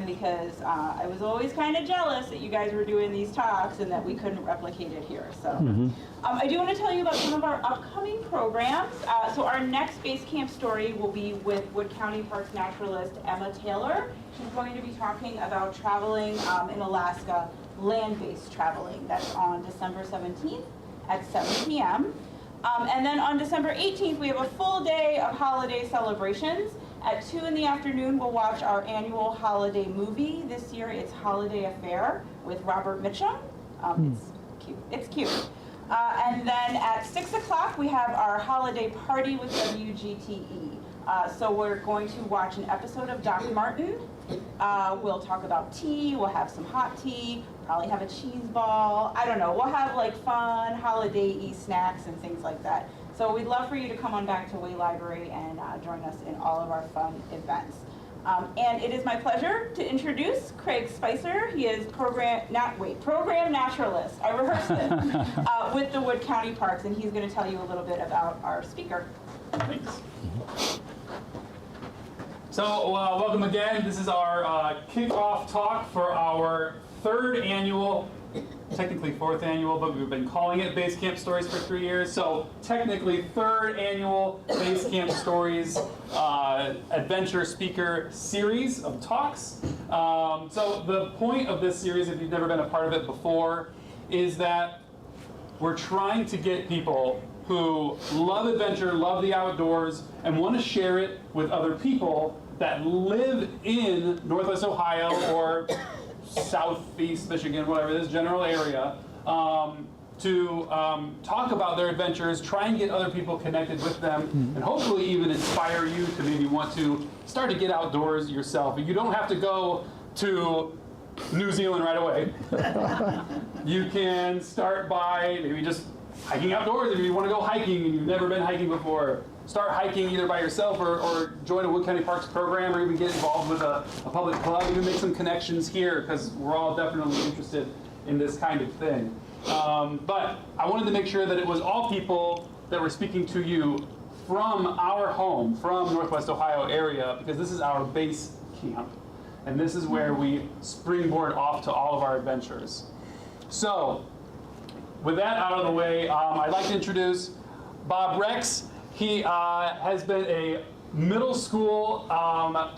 because I was always kind of jealous that you guys were doing these talks and that we couldn't replicate it here. So I do want to tell you about some of our upcoming programs. So our next base camp story will be with Wood County Parks naturalist Emma Taylor. She's going to be talking about traveling in Alaska, land-based traveling. That's on December 17th at 7 p.m. And then on December 18th, we have a full day of holiday celebrations. At 2 in the afternoon, we'll watch our annual holiday movie. This year, it's Holiday Affair with Robert Mitchum. It's cute. It's cute. And then at 6 o'clock, we have our holiday party with WGTE. So we're going to watch an episode of Doc Martin. We'll talk about tea. We'll have some hot tea. Probably have a cheese ball. I don't know. We'll have like fun holiday-y snacks and things like that. So we'd love for you to come on back to Way Library and join us in all of our fun events. And it is my pleasure to introduce Craig Spicer. He is program naturalist. I rehearsed it with the Wood County Parks, and he's going to tell you a little bit about our speaker. Thanks. So welcome again. This is our kickoff talk for our third annual, technically fourth annual, but we've been calling it Base Camp Stories for 3 years. So technically third annual Base Camp Stories adventure speaker series of talks. So the point of this series, if you've never been a part of it before, is that we're trying to get people who love adventure, love the outdoors, and want to share it with other people that live in Northwest Ohio or Southeast Michigan, whatever, this general area, to talk about their adventures, try and get other people connected with them, and hopefully even inspire you to maybe want to start to get outdoors yourself. You don't have to go to New Zealand right away. You can start by maybe just hiking outdoors if you want to go hiking and you've never been hiking before. Start hiking either by yourself or join a Wood County Parks program, or even get involved with a public club, even make some connections here, because we're all definitely interested in this kind of thing. But I wanted to make sure that it was all people that were speaking to you from our home, from Northwest Ohio area, because this is our base camp. And this is where we springboard off to all of our adventures. So, with that out of the way, I'd like to introduce Bob Rex. He has been a middle school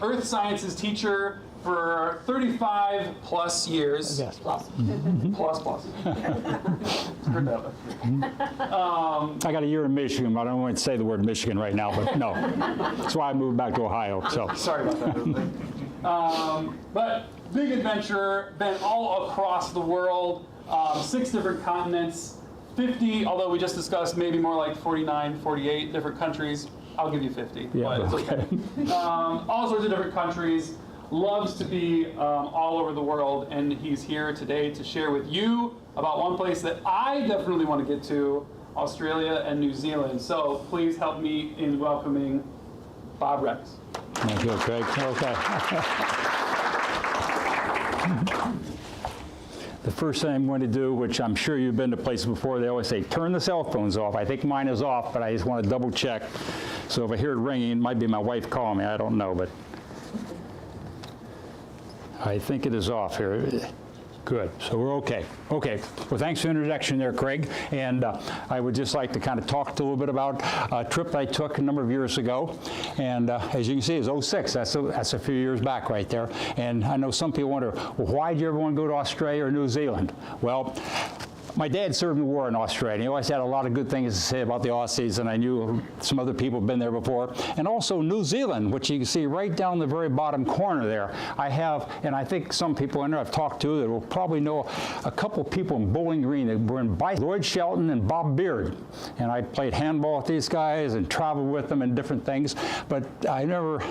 earth sciences teacher for 35 plus years. Yes. Plus. Plus. Heard that one. I got a year in Michigan, but I don't want to say the word Michigan right now, but no. That's why I moved back to Ohio. So sorry about that. But big adventurer, been all across the world, 6 different continents, 50, although we just discussed maybe more like 49, 48 different countries. I'll give you 50, yeah, but it's okay. All sorts of different countries, loves to be all over the world, and he's here today to share with you about one place that I definitely want to get to, Australia and New Zealand. So please help me in welcoming Bob Rex. Thank you, Craig. Okay. The first thing I'm going to do, which I'm sure you've been to places before, they always say, turn the cell phones off. I think mine is off, but I just want to double check. So if I hear it ringing, it might be my wife calling me. I don't know, but I think it is off here. Good, so we're okay. Okay, well, thanks for the introduction there, Craig. And I would just like to kind of talk a little bit about a trip I took a number of years ago. And as you can see, it's 06. That's a few years back right there. And I know some people wonder, well, why did you ever want to go to Australia or New Zealand? Well, my dad served in the war in Australia. He always had a lot of good things to say about the Aussies, and I knew some other people had been there before. And also New Zealand, which you can see right down the very bottom corner there. I have, and I think some people in there I've talked to that will probably know a couple people in Bowling Green that were in Lloyd Shelton and Bob Beard. And I played handball with these guys and traveled with them and different things. But I never...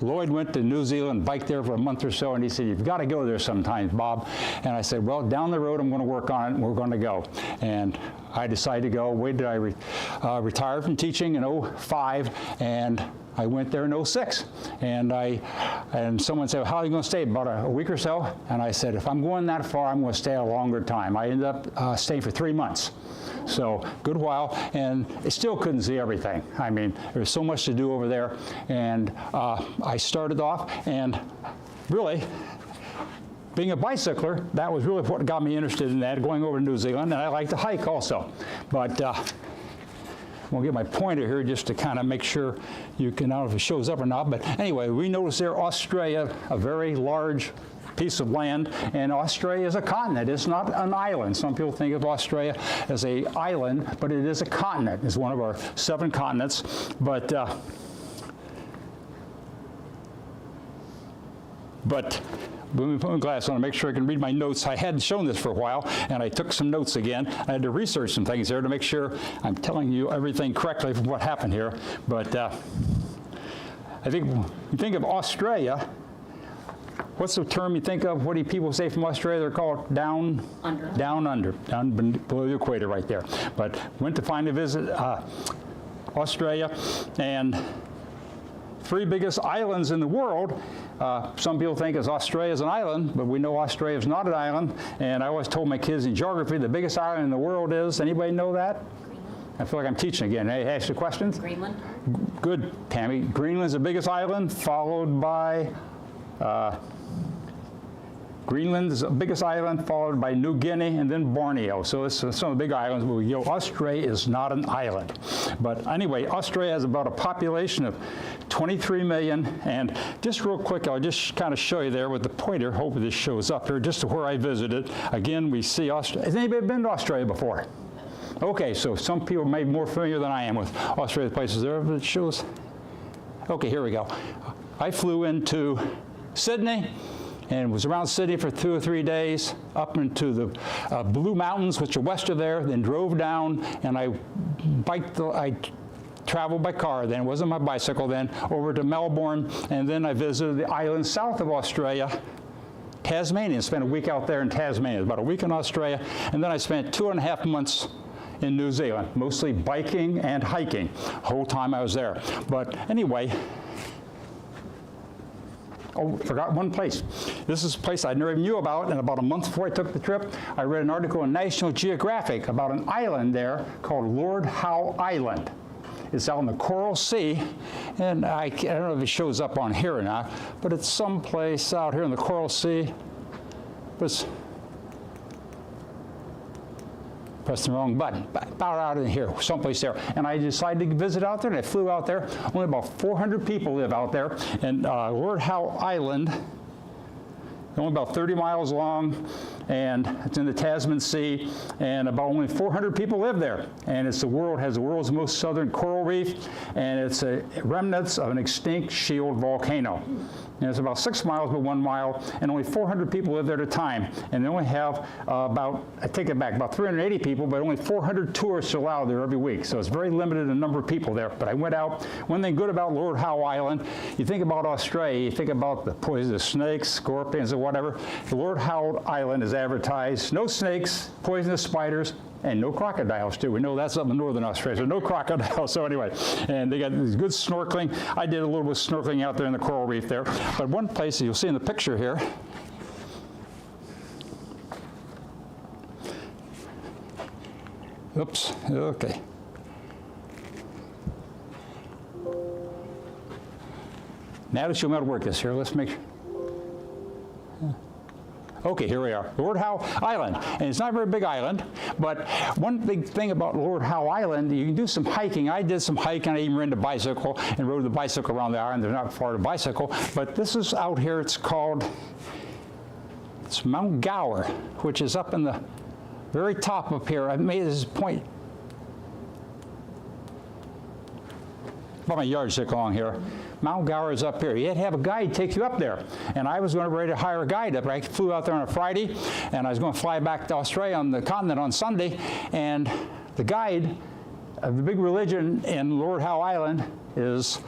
Lloyd went to New Zealand, biked there for a month or so, and he said, you've got to go there sometimes, Bob. And I said, well, down the road, I'm going to work on it, and we're going to go. And I decided to go. When did I retire from teaching in 05, and I went there in 06. And someone said, how are you going to stay? About a week or so? And I said, if I'm going that far, I'm going to stay a longer time. I ended up staying for 3 months. So, good while, and I still couldn't see everything. I mean, there's so much to do over there. And I started off, and really, being a bicycler, that was really what got me interested in that, going over to New Zealand, and I like to hike also. But I'm going to get my pointer here just to kind of make sure you can, I don't know if it shows up or not, but anyway, we noticed there Australia, a very large piece of land, and Australia is a continent. It's not an island. Some people think of Australia as an island, but it is a continent. It's one of our 7 continents. But when we put my glasses on to make sure I can read my notes, I hadn't shown this for a while, and I took some notes again. I had to research some things there to make sure I'm telling you everything correctly from what happened here. But I think when you think of Australia, what's the term you think of? What do people say from Australia? They're called down under. Down under, down below the equator right there. But went to finally visit Australia, and 3 biggest islands in the world. Some people think as Australia is an island, but we know Australia is not an island. And I always told my kids in geography, the biggest island in the world is, anybody know that? I feel like I'm teaching again. Hey, ask you questions? Greenland. Good, Tammy. Greenland's the biggest island, followed by Greenland's the biggest island, followed by New Guinea, and then Borneo. So it's some of the big islands. But Australia is not an island. But anyway, Australia has about a population of 23 million. And just real quick, I'll just kind of show you there with the pointer. Hopefully this shows up here, just to where I visited. Again, we see Australia. Has anybody been to Australia before? Okay, so some people may be more familiar than I am with Australia places. There it shows. Okay, here we go. I flew into Sydney and was around Sydney for 2 or 3 days, up into the Blue Mountains, which are west of there, then drove down, and I traveled by car then, it wasn't my bicycle then, over to Melbourne, and then I visited the island south of Australia, Tasmania, spent a week out there in Tasmania, about a week in Australia, and then I spent 2.5 months in New Zealand, mostly biking and hiking, whole time I was there. But anyway, oh, forgot one place. This is a place I never even knew about, and about a month before I took the trip, I read an article in National Geographic about an island there called Lord Howe Island. It's out in the Coral Sea, and I don't know if it shows up on here or not, but it's someplace out here in the Coral Sea. Pressed the wrong button, about out in here, someplace there. And I decided to visit out there, and I flew out there. Only about 400 people live out there. And Lord Howe Island, only about 30 miles long, and it's in the Tasman Sea, and about only 400 people live there. And it's has the world's most southern coral reef, and it's remnants of an extinct shield volcano. And it's about 6 miles by 1 mile, and only 400 people live there at a time. And they only have I take it back, about 380 people, but only 400 tourists are allowed there every week. So it's very limited in number of people there. But I went out. One thing good about Lord Howe Island, you think about Australia, you think about the poisonous snakes, scorpions, or whatever. The Lord Howe Island is advertised, no snakes, poisonous spiders, and no crocodiles, too. We know that's up in northern Australia, so no crocodiles. So anyway, and they got good snorkeling. I did a little bit of snorkeling out there in the coral reef there. But one place you'll see in the picture here, oops, okay. Now that you'll know how to work this here, let's make sure. Okay, here we are, Lord Howe Island. And it's not a very big island, but one big thing about Lord Howe Island, you can do some hiking. I did some hiking, I even rented a bicycle and rode the bicycle around the island. They're not far to bicycle, but this is out here, it's Mount Gower, which is up in the very top up here. I've made this point, about my yardstick along here. Mount Gower is up here. You had to have a guide take you up there. And I was ready to hire a guide up. I flew out there on a Friday, and I was going to fly back to Australia on the continent on Sunday. And the guide, the big religion in Lord Howe Island is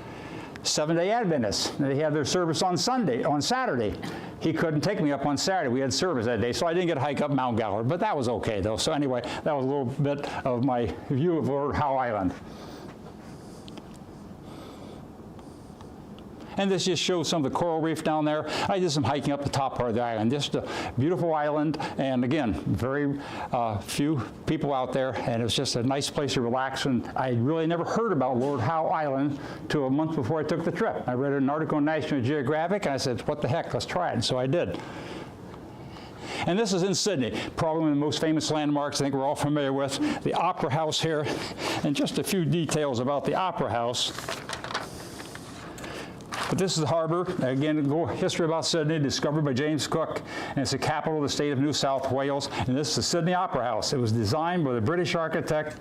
Seventh-day Adventists. They have their service on Saturday. He couldn't take me up on Saturday. We had service that day, so I didn't get to hike up Mount Gower. But that was okay, though. So anyway, that was a little bit of my view of Lord Howe Island. And this just shows some of the coral reef down there. I did some hiking up the top part of the island. Just a beautiful island, and again, very few people out there, and it was just a nice place to relax. And I really never heard about Lord Howe Island till a month before I took the trip. I read an article in National Geographic, and I said, what the heck, let's try it, and so I did. And this is in Sydney, probably one of the most famous landmarks I think we're all familiar with, the Opera House here. And just a few details about the Opera House. But this is the harbor. Again, a little history about Sydney, discovered by James Cook, and it's the capital of the state of New South Wales. And this is the Sydney Opera House. It was designed by the British architect,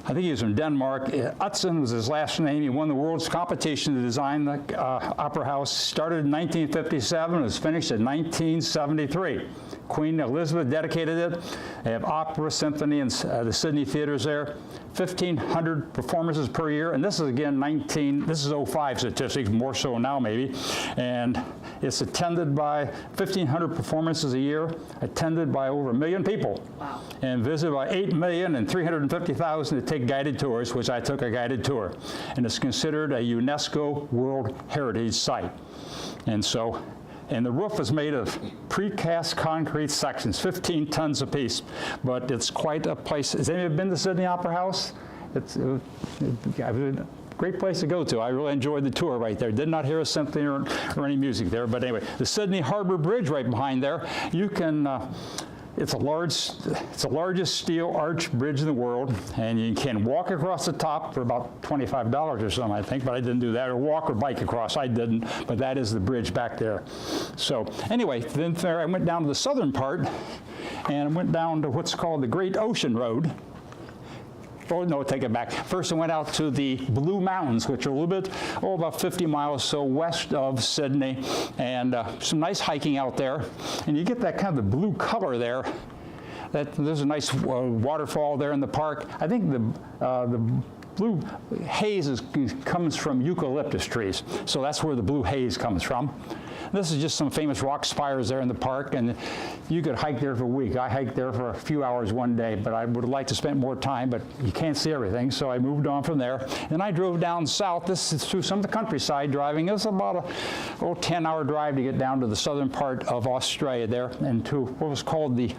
I think he was from Denmark. Utzon was his last name. He won the world's competition to design the Opera House. Started in 1957, was finished in 1973. Queen Elizabeth dedicated it. They have opera, symphony, and the Sydney theaters there. 1,500 performances per year, and this is again this is 05 statistics, more so now maybe, and it's attended by 1,500 performances a year, attended by over 1 million people, wow, and visited by 8,350,000 to take guided tours, which I took a guided tour, and it's considered a UNESCO World Heritage Site, and so. And the roof is made of precast concrete sections, 15 tons apiece. But it's quite a place. Has anyone been to Sydney Opera House? It's a great place to go to. I really enjoyed the tour right there. Did not hear a symphony or any music there. But anyway, the Sydney Harbour Bridge right behind there, you can, it's the largest steel arch bridge in the world, and you can walk across the top for about $25 or something, I think, but I didn't do that, or walk or bike across. I didn't, but that is the bridge back there. So anyway, then there I went down to the southern part, and I went down to what's called the Great Ocean Road. Oh, no, take it back. First, I went out to the Blue Mountains, which are a little bit, about 50 miles so west of Sydney, and some nice hiking out there. And you get that kind of the blue color there. There's a nice waterfall there in the park. I think the blue haze comes from eucalyptus trees, so that's where the blue haze comes from. This is just some famous rock spires there in the park, and you could hike there for a week. I hiked there for a few hours one day, but I would like to spend more time, but you can't see everything, so I moved on from there. And I drove down south. This is through some of the countryside driving. It was about a 10-hour drive to get down to the southern part of Australia there, and to what was called the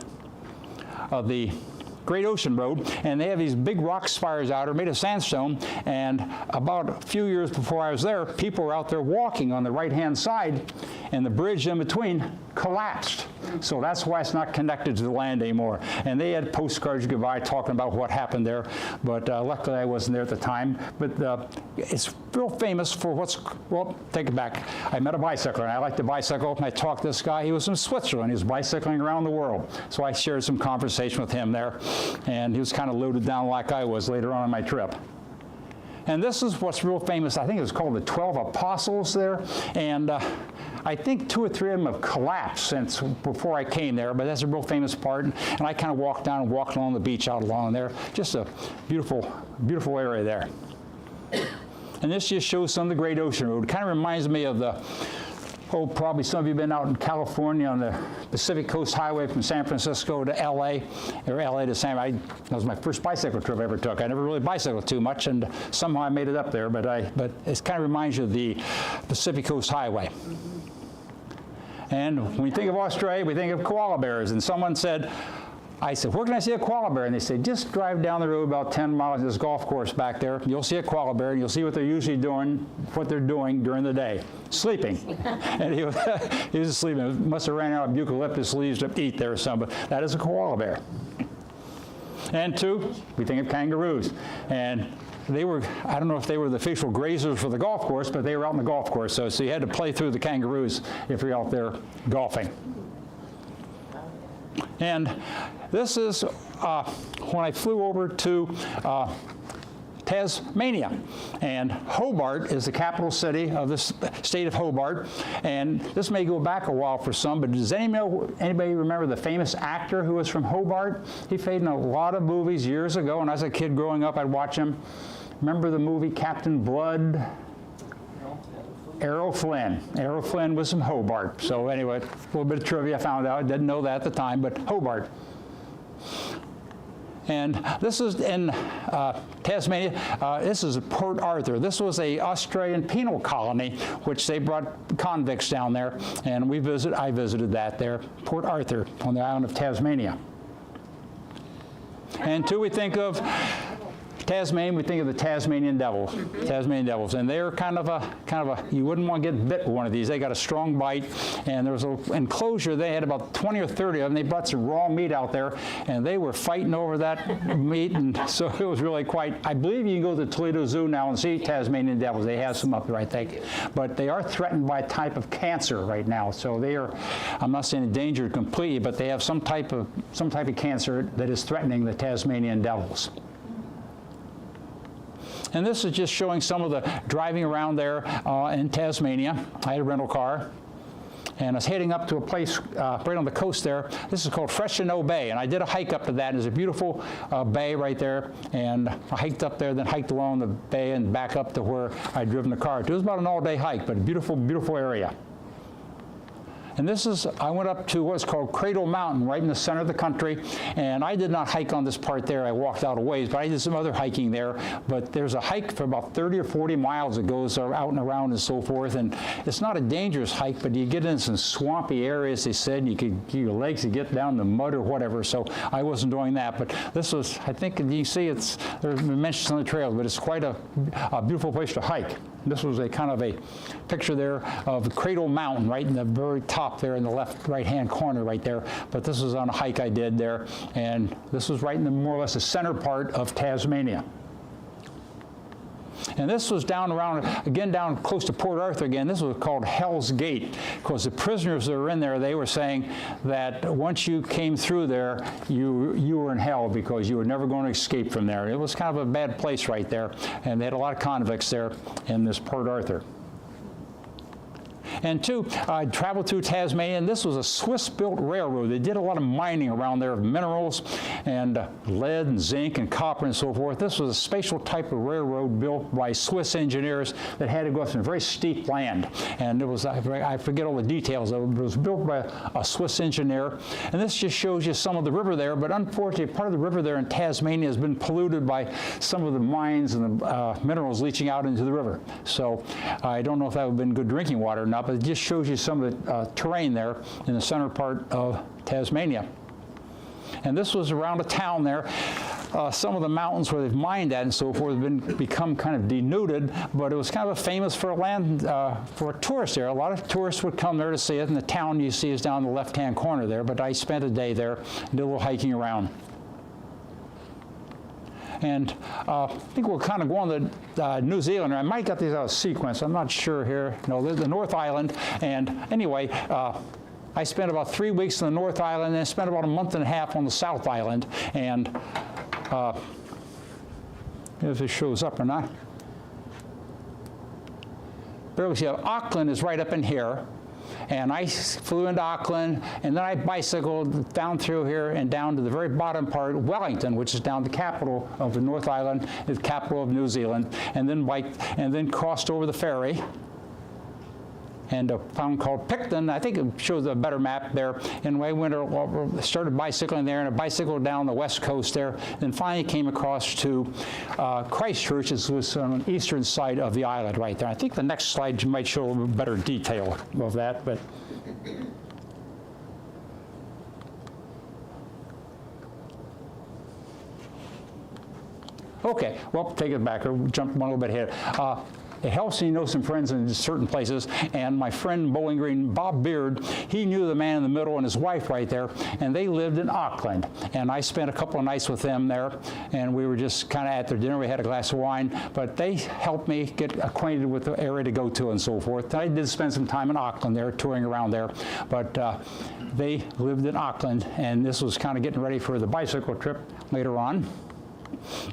Great Ocean Road, and they have these big rock spires out there made of sandstone, and about a few years before I was there, people were out there walking on the right-hand side, and the bridge in between collapsed. So that's why it's not connected to the land anymore. And they had postcards goodbye talking about what happened there, but luckily I wasn't there at the time. But it's real famous for well, take it back. I met a bicycler, and I like to bicycle, and I talked to this guy. He was from Switzerland. He was bicycling around the world. So I shared some conversation with him there, and he was kind of loaded down like I was later on in my trip. And this is what's real famous. I think it was called the 12 Apostles there. And I think 2 or 3 of them have collapsed since before I came there, but that's a real famous part. And I kind of walked down and walked along the beach out along there. Just a beautiful, beautiful area there. And this just shows some of the Great Ocean Road. It kind of reminds me of the, probably some of you have been out in California on the Pacific Coast Highway from San Francisco to LA, or LA to San. That was my first bicycle trip I ever took. I never really bicycled too much, and somehow I made it up there, but it kind of reminds you of the Pacific Coast Highway. And when we think of Australia, we think of koala bears, and someone said, I said, where can I see a koala bear? And they said, just drive down the road about 10 miles to this golf course back there. You'll see a koala bear, and you'll see what they're usually doing, what they're doing during the day. Sleeping. And he was sleeping. He must have ran out of eucalyptus leaves to eat there or something. But that is a koala bear. And 2, we think of kangaroos. And they were, I don't know if they were the official grazers for the golf course, but they were out in the golf course. So you had to play through the kangaroos if you're out there golfing. And this is when I flew over to Tasmania. And Hobart is the capital city of the state of Hobart. And this may go back a while for some, but does anybody remember the famous actor who was from Hobart? He played in a lot of movies years ago, and as a kid growing up, I'd watch him. Remember the movie Captain Blood? Errol Flynn. Errol Flynn was from Hobart. So anyway, a little bit of trivia I found out. I didn't know that at the time, but Hobart. And this is in Tasmania. This is Port Arthur. This was a Australian penal colony, which they brought convicts down there, and I visited that there, Port Arthur, on the island of Tasmania. And two, we think of Tasmania, we think of the Tasmanian Devils, and they're kind of a, you wouldn't want to get bit with one of these. They got a strong bite, and there was an enclosure. They had about 20 or 30 of them. They brought some raw meat out there, and they were fighting over that meat, and so it was really quite, I believe you can go to the Toledo Zoo now and see Tasmanian Devils. They have some up there, I think, but they are threatened by a type of cancer right now, so they are, I'm not saying endangered completely, but they have some type of cancer that is threatening the Tasmanian Devils. And this is just showing some of the driving around there in Tasmania. I had a rental car, and I was heading up to a place right on the coast there. This is called Freshino Bay, and I did a hike up to that. There's a beautiful bay right there, and I hiked up there, then hiked along the bay and back up to where I'd driven the car. It was about an all-day hike, but a beautiful, beautiful area. And this is, I went up to what's called Cradle Mountain, right in the center of the country, and I did not hike on this part there. I walked out a ways, but I did some other hiking there. But there's a hike for about 30 or 40 miles that goes out and around and so forth, and it's not a dangerous hike, but you get in some swampy areas, they said, and you could, your legs could get down in the mud or whatever, so I wasn't doing that. But this was, I think, you see it's, there's mentions on the trail, but it's quite a beautiful place to hike. This was a kind of a picture there of Cradle Mountain, right in the very top there in the left right-hand corner right there. But this was on a hike I did there, and this was right in the more or less the center part of Tasmania. And this was down around, again, down close to Port Arthur again. This was called Hell's Gate, because the prisoners that were in there, they were saying that once you came through there, you were in hell because you were never going to escape from there. It was kind of a bad place right there, and they had a lot of convicts there in this Port Arthur. And two, I traveled through Tasmania, and this was a Swiss-built railroad. They did a lot of mining around there of minerals and lead and zinc and copper and so forth. This was a special type of railroad built by Swiss engineers that had to go up some very steep land. And it was, I forget all the details of it, but it was built by a Swiss engineer. And this just shows you some of the river there, but unfortunately, part of the river there in Tasmania has been polluted by some of the mines and the minerals leaching out into the river. So I don't know if that would have been good drinking water or not, but it just shows you some of the terrain there in the center part of Tasmania. And this was around a town there. Some of the mountains where they've mined at and so forth have become kind of denuded, but it was kind of famous for land, for tourists there. A lot of tourists would come there to see it, and the town you see is down the left-hand corner there, but I spent a day there, did a little hiking around. And I think we'll kind of go on to New Zealand. I might get these out of sequence. I'm not sure here. No, there's the North Island. And anyway, I spent about 3 weeks in the North Island, and I spent about a month and a half on the South Island. And if it shows up or not. There we see Auckland is right up in here. And I flew into Auckland, and then I bicycled down through here and down to the very bottom part, Wellington, which is down the capital of the North Island, the capital of New Zealand, and then biked, and then crossed over the ferry. And a town called Picton, I think it shows a better map there. And I started bicycling there, and I bicycled down the west coast there, and finally came across to Christchurch, which was on the eastern side of the island right there. I think the next slide might show a little better detail of that, but. Okay, well, take it back, or jump one little bit ahead. It helps me know some friends in certain places, and my friend Bowling Green, Bob Beard, he knew the man in the middle and his wife right there, and they lived in Auckland. And I spent a couple of nights with them there, and we were just kind of at their dinner. We had a glass of wine, but they helped me get acquainted with the area to go to and so forth. I did spend some time in Auckland there, touring around there, but they lived in Auckland, and this was kind of getting ready for the bicycle trip later on.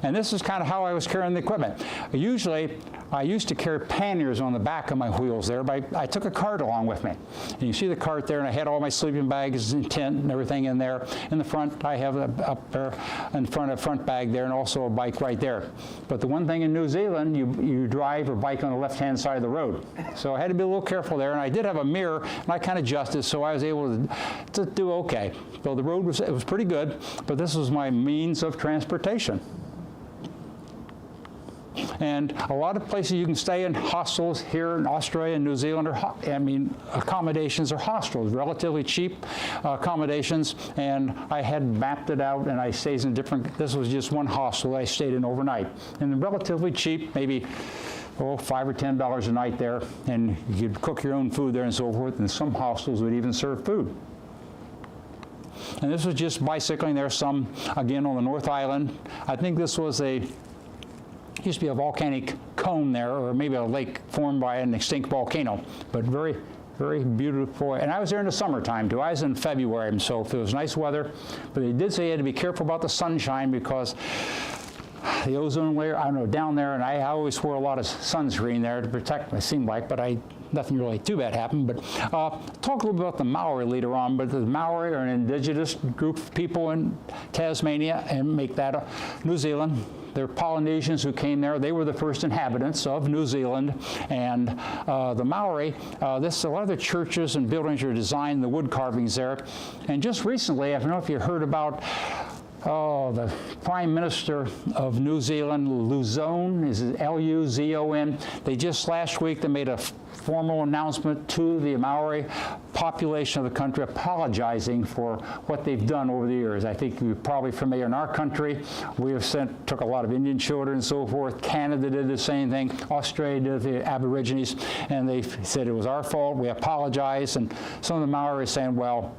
And this is kind of how I was carrying the equipment. Usually, I used to carry panniers on the back of my wheels there, but I took a cart along with me. And you see the cart there, and I had all my sleeping bags and tent and everything in there. In the front, I have up there in front a front bag there, and also a bike right there. But the one thing in New Zealand, you drive or bike on the left-hand side of the road. So I had to be a little careful there, and I did have a mirror, and I kind of adjusted, so I was able to do okay. So the road was pretty good, but this was my means of transportation. And a lot of places you can stay in hostels here in Australia and New Zealand accommodations are hostels, relatively cheap accommodations. And I had mapped it out, and I stayed in different. This was just one hostel I stayed in overnight, and relatively cheap, maybe $5 or $10 a night there, and you could cook your own food there and so forth. And some hostels would even serve food. And this was just bicycling there. Some again on the North Island. I think this was used to be a volcanic cone there, or maybe a lake formed by an extinct volcano, but very, very beautiful. And I was there in the summertime too. I was in February, and so if it was nice weather, but they did say you had to be careful about the sunshine because the ozone layer, I don't know, down there, and I always wore a lot of sunscreen there to protect, it seemed like, but nothing really too bad happened. But talk a little bit about the Maori later on, but the Maori are an indigenous group of people in Tasmania and make that New Zealand. They're Polynesians who came there. They were the first inhabitants of New Zealand. And the Maori, a lot of the churches and buildings are designed, the wood carvings there. And just recently, I don't know if you heard about the Prime Minister of New Zealand, Luzon, is it L-U-Z-O-N? They just last week, they made a formal announcement to the Maori population of the country apologizing for what they've done over the years. I think you're probably familiar in our country. We have took a lot of Indian children and so forth. Canada did the same thing. Australia did the Aborigines. And they said it was our fault. We apologize. And some of the Maori are saying, well,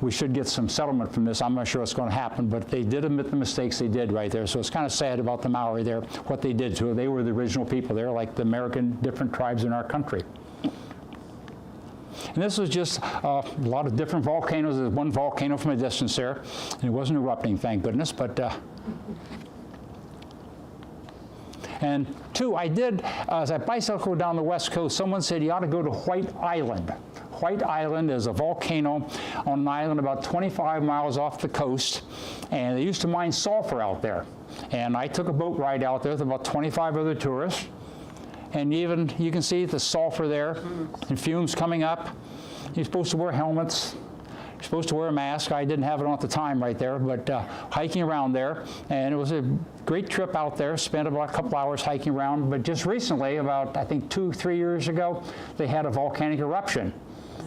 we should get some settlement from this. I'm not sure what's going to happen, but they did admit the mistakes they did right there. So it's kind of sad about the Maori there, what they did to it. They were the original people there, like the American different tribes in our country. And this was just a lot of different volcanoes. There's one volcano from a distance there, and it wasn't erupting, thank goodness. But and two, I did, as I bicycled down the West Coast, someone said you ought to go to White Island. White Island is a volcano on an island about 25 miles off the coast, and they used to mine sulfur out there. And I took a boat ride out there with about 25 other tourists, and even you can see the sulfur there and fumes coming up. You're supposed to wear helmets. You're supposed to wear a mask. I didn't have it on at the time right there, but hiking around there, and it was a great trip out there. Spent about a couple hours hiking around, but just recently, about I think 2-3 years ago, they had a volcanic eruption.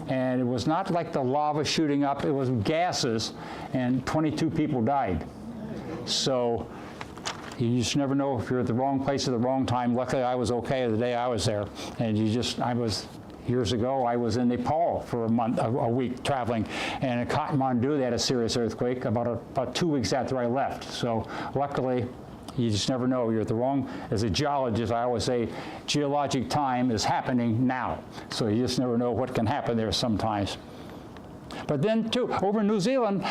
And it was not like the lava shooting up, it was gases, and 22 people died. So you just never know if you're at the wrong place at the wrong time. Luckily, I was okay the day I was there. And years ago, I was in Nepal for a week traveling, and in Kathmandu, they had a serious earthquake about 2 weeks after I left. So luckily, you just never know. You're at the wrong, as a geologist, I always say, geologic time is happening now. So you just never know what can happen there sometimes. But then, too, over in New Zealand,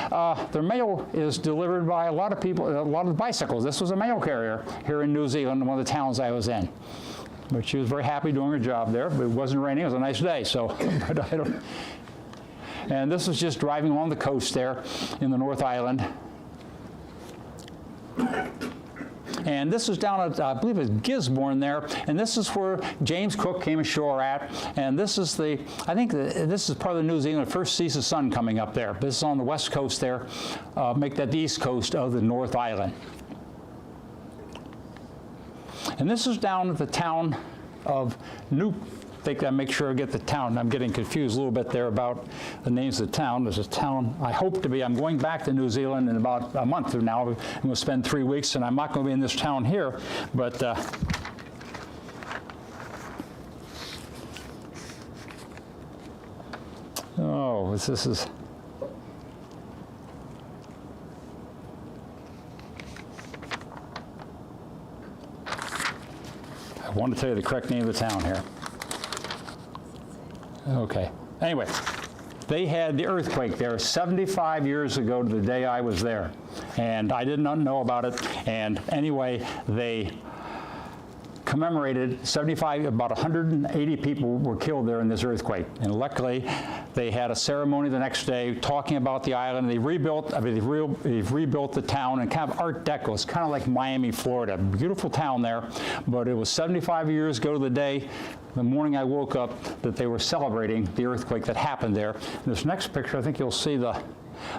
their mail is delivered by a lot of people, a lot of bicycles. This was a mail carrier here in New Zealand, one of the towns I was in. But she was very happy doing her job there, but it wasn't raining. It was a nice day, so but I don't. And this was just driving along the coast there in the North Island. And this was down at, I believe it was Gisborne there, and this is where James Cook came ashore at. And this is this is part of the New Zealand first sees the sun coming up there. This is on the west coast there, make that the east coast of the North Island. And this is down at the town of I make sure I get the town. I'm getting confused a little bit there about the names of the town. There's a town I'm going back to New Zealand in about a month from now. I'm going to spend 3 weeks, and I'm not going to be in this town here, but this is I want to tell you the correct name of the town here. Okay. Anyway, they had the earthquake there 75 years ago to the day I was there. And I did not know about it. And anyway, they commemorated about 180 people were killed there in this earthquake. And luckily, they had a ceremony the next day talking about the island. They rebuilt, they've rebuilt the town and kind of Art Deco. It's kind of like Miami, Florida. Beautiful town there, but it was 75 years ago to the day, the morning I woke up, that they were celebrating the earthquake that happened there. And this next picture, I think you'll see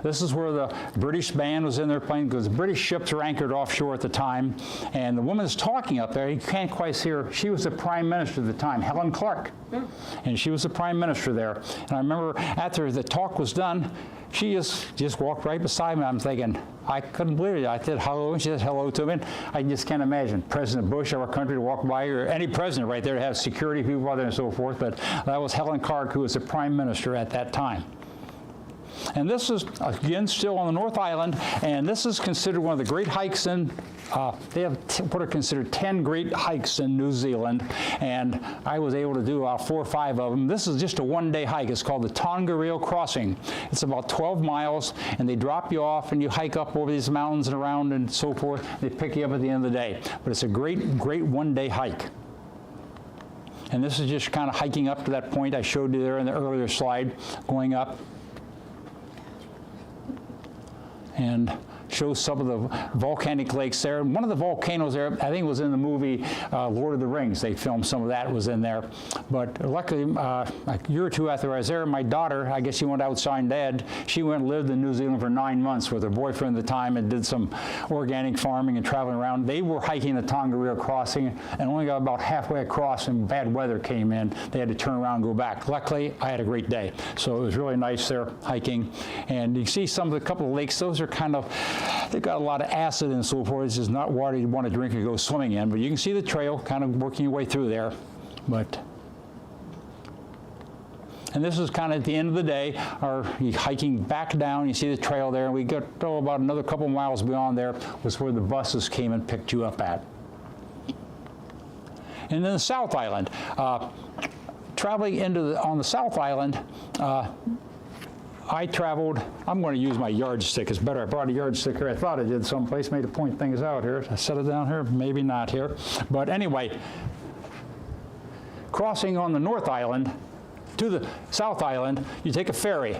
this is where the British band was in there playing, because the British ships were anchored offshore at the time. And the woman's talking up there. You can't quite see her. She was the prime minister at the time, Helen Clark. And she was the prime minister there. And I remember after the talk was done, she just walked right beside me. I'm thinking, I couldn't believe it. I said hello, and she said hello to me. And I just can't imagine President Bush of our country to walk by, or any president right there to have security people out there and so forth. But that was Helen Clark, who was the prime minister at that time. And this is, again, still on the North Island, and this is considered one of the great hikes in, they have what are considered 10 great hikes in New Zealand, and I was able to do about 4 or 5 of them. This is just a one-day hike. It's called the Tongariro Crossing. It's about 12 miles, and they drop you off, and you hike up over these mountains and around and so forth. They pick you up at the end of the day. But it's a great, great one-day hike. And this is just kind of hiking up to that point I showed you there in the earlier slide, going up. And shows some of the volcanic lakes there. And one of the volcanoes there, I think it was in the movie Lord of the Rings. They filmed some of that, was in there. But luckily, a year or two after I was there, my daughter, I guess she went outside Dad, she went and lived in New Zealand for 9 months with her boyfriend at the time and did some organic farming and traveling around. They were hiking the Tongariro Crossing and only got about halfway across and bad weather came in. They had to turn around and go back. Luckily, I had a great day. So it was really nice there hiking. And you see some of the couple of lakes, those are kind of, they've got a lot of acid and so forth. It's just not water you want to drink or go swimming in. But you can see the trail kind of working your way through there. And this is kind of at the end of the day, you're hiking back down. You see the trail there. And we got about another couple miles beyond there was where the buses came and picked you up at. And then the South Island. Traveling on the South Island, I traveled, I'm going to use my yardstick. It's better. I brought a yardstick here. I thought I did someplace, made to point things out here. I set it down here, maybe not here. But anyway, crossing on the North Island to the South Island, you take a ferry.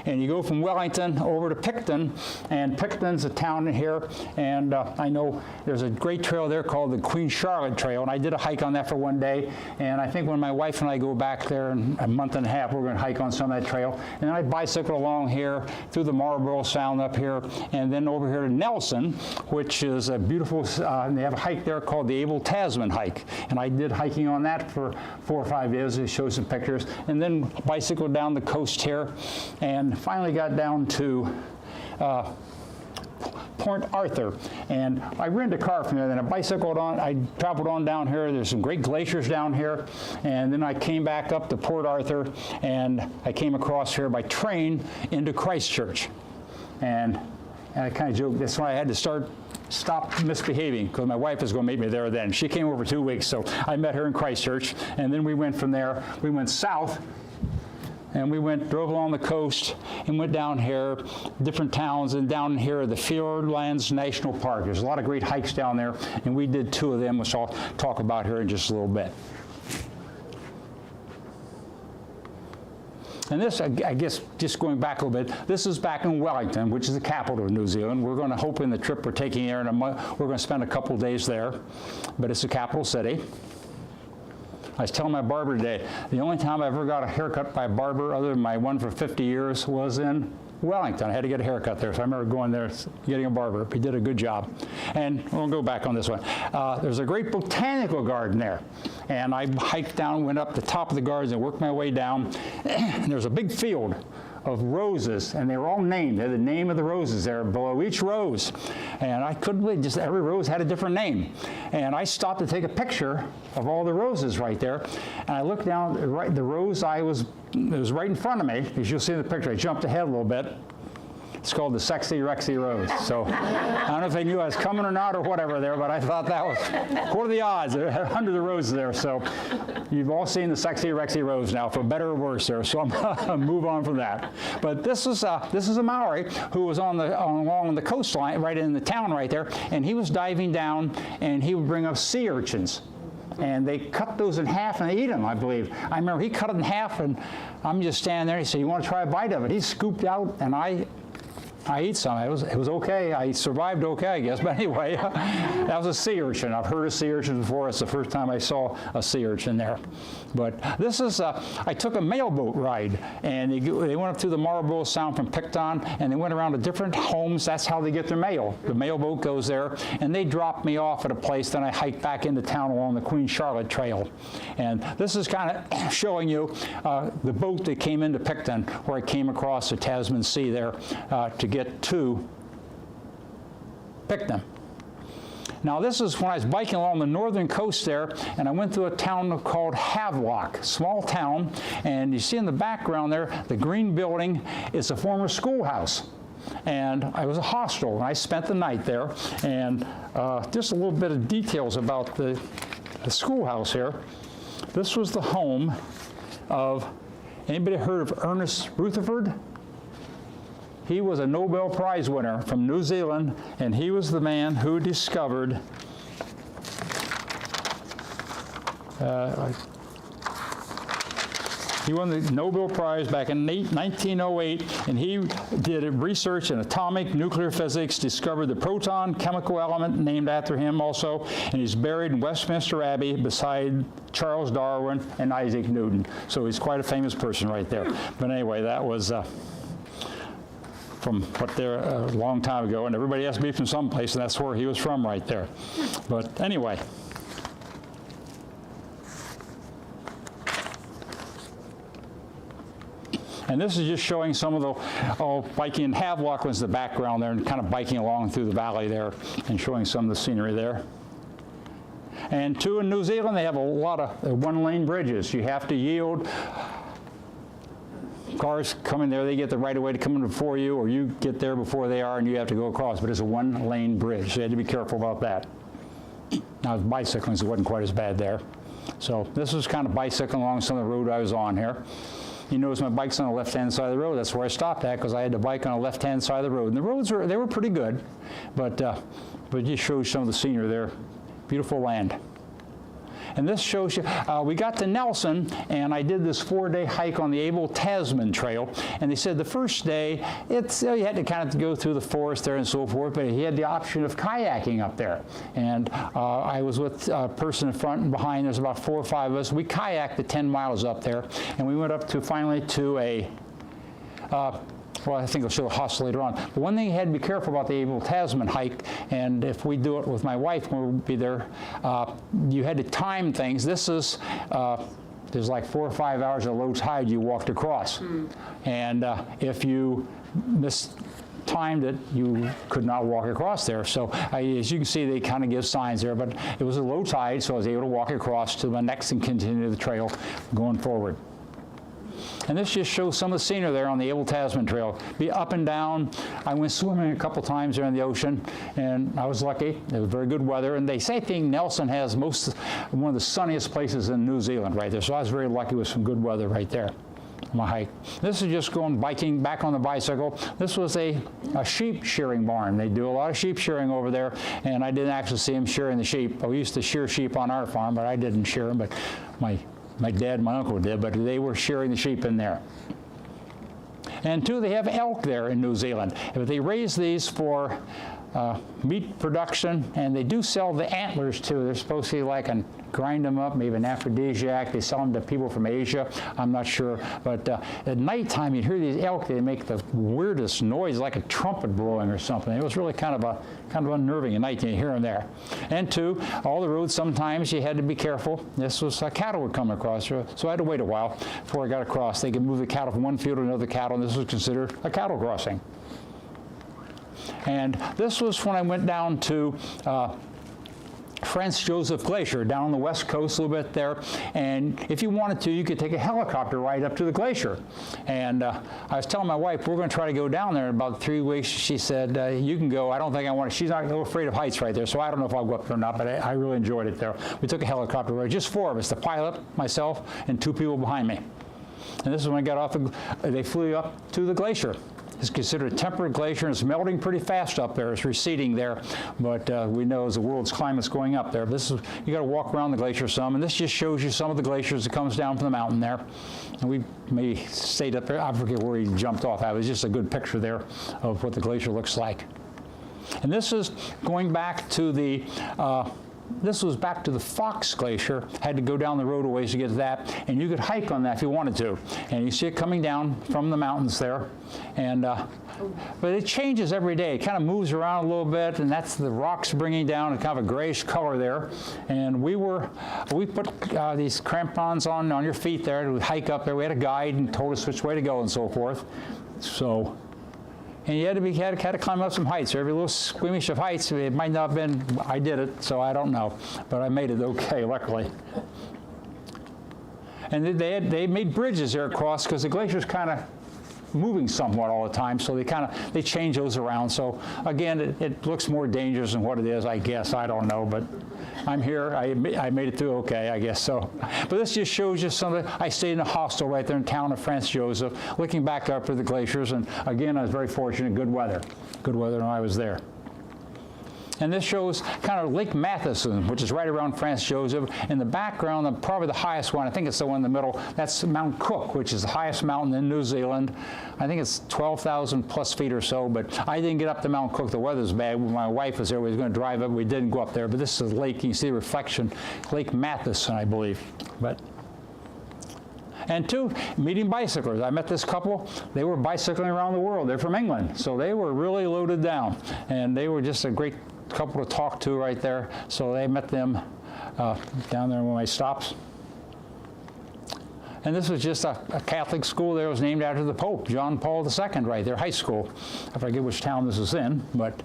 And you go from Wellington over to Picton, and Picton's a town in here, and I know there's a great trail there called the Queen Charlotte Trail, and I did a hike on that for one day, and I think when my wife and I go back there in a month and a half, we're going to hike on some of that trail, and then I bicycle along here through the Milford Sound up here, and then over here to Nelson, which is a beautiful, and they have a hike there called the Abel Tasman hike, and I did hiking on that for 4 or 5 days. It shows some pictures, and then bicycled down the coast here, and finally got down to Port Arthur, and I rented a car from there. Then I bicycled on. I traveled on down here. There's some great glaciers down here, and then I came back up to Port Arthur, and I came across here by train into Christchurch, and I kind of joked. That's why I had to stop misbehaving, because my wife was going to meet me there then. She came over 2 weeks, so I met her in Christchurch, and then we went from there. We went south. And we drove along the coast and went down here, different towns, and down here the Fiordlands National Park. There's a lot of great hikes down there, and we did 2 of them, which I'll talk about here in just a little bit. And this, I guess, just going back a little bit, this is back in Wellington, which is the capital of New Zealand. We're going to hope in the trip we're taking there in a month, we're going to spend a couple days there, but it's the capital city. I was telling my barber today, the only time I ever got a haircut by a barber other than my one for 50 years was in Wellington. I had to get a haircut there, so I remember going there, getting a barber. He did a good job. And we'll go back on this one. There's a great botanical garden there. And I hiked down, went up the top of the gardens and worked my way down. And there's a big field of roses, and they were all named. They had the name of the roses there below each rose. And I couldn't believe just every rose had a different name. And I stopped to take a picture of all the roses right there. And I looked down, the rose it was right in front of me, as you'll see in the picture. I jumped ahead a little bit. It's called the Sexy Rexy Rose. So I don't know if they knew I was coming or not or whatever there, but I thought that was, what are the odds? There are hundreds of roses there. So you've all seen the Sexy Rexy Rose now, for better or worse there. So I'm gonna move on from that. But this is a Maori who was along the coastline, right in the town right there, and he was diving down, and he would bring up sea urchins. And they cut those in half and they eat them, I believe. I remember he cut it in half, and I'm just standing there. He said, "You want to try a bite of it?" He scooped out, and I ate some. It was okay. I survived okay, I guess. But anyway, that was a sea urchin. I've heard of sea urchins before. It's the first time I saw a sea urchin there. But this is, I took a mailboat ride, and they went up through the Milford Sound from Picton, and they went around to different homes. That's how they get their mail. The mailboat goes there, and they dropped me off at a place. Then I hiked back into town along the Queen Charlotte Trail. And this is kind of showing you the boat that came into Picton, where I came across the Tasman Sea there to get to Picton. Now this is when I was biking along the northern coast there, and I went through a town called Havelock, small town, and you see in the background there, the green building is a former schoolhouse. And I was a hostel, and I spent the night there. And just a little bit of details about the schoolhouse here. This was the home of, anybody heard of Ernest Rutherford? He was a Nobel Prize winner from New Zealand, and he was the man who discovered he won the Nobel Prize back in 1908, and he did research in atomic nuclear physics, discovered the proton chemical element named after him also, and he's buried in Westminster Abbey beside Charles Darwin and Isaac Newton. So he's quite a famous person right there. But anyway, that was from what there a long time ago, and everybody has to be from someplace, and that's where he was from right there. But anyway. And this is just showing some of the biking. Havelock was the background there, and kind of biking along through the valley there and showing some of the scenery there. And too, in New Zealand, they have a lot of one-lane bridges. You have to yield. Cars coming there, they get the right of way to come in before you, or you get there before they are and you have to go across. But it's a one-lane bridge, so you had to be careful about that. Now, with bicycling, so it wasn't quite as bad there. So this was kind of bicycling along some of the road I was on here. You notice my bike's on the left-hand side of the road. That's where I stopped at, because I had to bike on the left-hand side of the road. And the roads were pretty good, but it just shows some of the scenery there. Beautiful land. And this shows you, we got to Nelson, and I did this 4-day hike on the Abel Tasman Trail. And they said the first day, you had to kind of go through the forest there and so forth, but he had the option of kayaking up there. And I was with a person in front and behind. There's about 4 or 5 of us. We kayaked the 10 miles up there, and we went up to finally to a well, I think I'll show the hostel later on. But one thing you had to be careful about the Abel Tasman hike, and if we do it with my wife when we'll be there, you had to time things. This is, there's like 4 or 5 hours of low tide you walked across. And if you mistimed it, you could not walk across there. So as you can see, they kind of give signs there, but it was a low tide, so I was able to walk across to the next and continue the trail going forward. And this just shows some of the scenery there on the Abel Tasman Trail. Be up and down. I went swimming a couple times there in the ocean, and I was lucky. It was very good weather. And they say Nelson has one of the sunniest places in New Zealand right there. So I was very lucky with some good weather right there on my hike. This is just going biking back on the bicycle. This was a sheep shearing barn. They do a lot of sheep shearing over there, and I didn't actually see them shearing the sheep. We used to shear sheep on our farm, but I didn't shear them. But my dad and my uncle did, but they were shearing the sheep in there. And too, they have elk there in New Zealand. But they raise these for meat production, and they do sell the antlers too. They're supposed to like grind them up, maybe an aphrodisiac. They sell them to people from Asia. I'm not sure. But at nighttime, you'd hear these elk. They make the weirdest noise, like a trumpet blowing or something. It was really kind of unnerving at night. You hear them there. And two, all the roads, sometimes you had to be careful. This was cattle would come across. So I had to wait a while before I got across. They could move the cattle from one field to another cattle, and this was considered a cattle crossing. And this was when I went down to Franz Josef Glacier down on the west coast a little bit there. And if you wanted to, you could take a helicopter ride up to the glacier. And I was telling my wife, we're going to try to go down there in about 3 weeks. She said, you can go. I don't think I want to. She's not a little afraid of heights right there, so I don't know if I'll go up there or not, but I really enjoyed it there. We took a helicopter ride, just 4 of us, the pilot, myself, and 2 people behind me. And this is when I got off, they flew up to the glacier. It's considered a temperate glacier, and it's melting pretty fast up there. It's receding there, but we know as the world's climate's going up there. But this is, you got to walk around the glacier some, and this just shows you some of the glaciers that comes down from the mountain there. And we maybe stayed up there. I forget where he jumped off. That was just a good picture there of what the glacier looks like. And this is going back to the this was back to the Fox Glacier. Had to go down the road a ways to get to that, and you could hike on that if you wanted to. And you see it coming down from the mountains there, and but it changes every day. It kind of moves around a little bit, and that's the rocks bringing down a kind of a grayish color there. And we put these crampons on your feet there to hike up there. We had a guide and told us which way to go and so forth. So. And you had to climb up some heights. Every little squeamish of heights, it might not have been, I did it, so I don't know. But I made it okay, luckily. And they made bridges there across because the glacier's kind of moving somewhat all the time, so they change those around. So again, it looks more dangerous than what it is, I guess. I don't know, but I'm here. I made it through okay, I guess so. But this just shows you something. I stayed in a hostel right there in town of Franz Josef, looking back up at the glaciers, and again, I was very fortunate. Good weather when I was there. And this shows kind of Lake Matheson, which is right around Franz Josef. In the background, probably the highest one, I think it's the one in the middle, that's Mount Cook, which is the highest mountain in New Zealand. I think it's 12,000 plus feet or so, but I didn't get up to Mount Cook. The weather's bad. When my wife was there, we was going to drive up. We didn't go up there, but this is a lake. You can see the reflection. Lake Matheson, I believe. And 2, meeting bicyclers. I met this couple. They were bicycling around the world. They're from England, so they were really loaded down. And they were just a great couple to talk to right there. So they met them down there in one of my stops. And this was just a Catholic school there. It was named after the Pope, John Paul II, right there, high school. I forget which town this is in, but.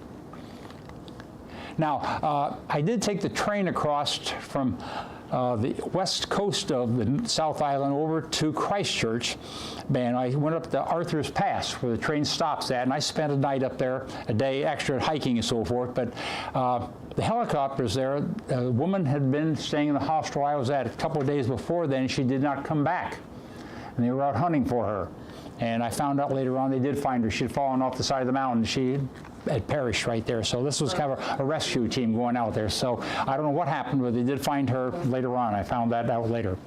Now, I did take the train across from the west coast of the South Island over to Christchurch, and I went up to Arthur's Pass where the train stops at, and I spent a night up there, a day extra hiking and so forth. But the helicopters there, a woman had been staying in the hostel I was at a couple of days before then. She did not come back, and they were out hunting for her. And I found out later on they did find her. She had fallen off the side of the mountain. She had perished right there. So this was kind of a rescue team going out there. So I don't know what happened, but they did find her later on. I found that out later.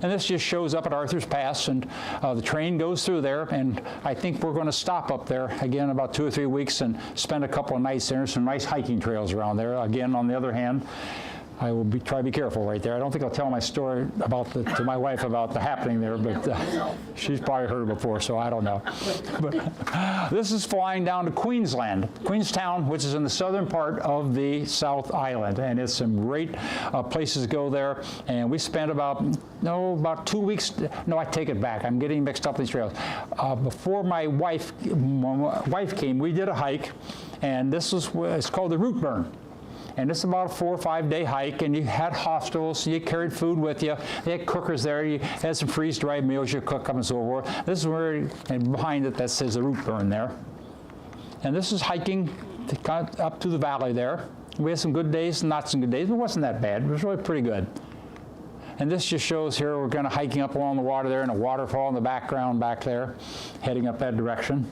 And this just shows up at Arthur's Pass, and the train goes through there, and I think we're going to stop up there again about 2 or 3 weeks and spend a couple of nights there. Some nice hiking trails around there. Again, on the other hand, I will try to be careful right there. I don't think I'll tell my story to my wife about the happening there, but she's probably heard it before, so I don't know. But this is flying down to Queensland, Queenstown, which is in the southern part of the South Island, and it's some great places to go there. And we spent about 2 weeks. No, I take it back. I'm getting mixed up in these trails. Before my wife came, we did a hike, and it's called the Root Burn. And it's about a 4 or 5 day hike, and you had hostels, you carried food with you. They had cookers there. You had some freeze-dried meals you cook up and so forth. This is where, and behind it, that says the Root Burn there. And this is hiking up to the valley there. We had some good days and not some good days, but it wasn't that bad. It was really pretty good. And this just shows here we're kind of hiking up along the water there, and a waterfall in the background back there, heading up that direction.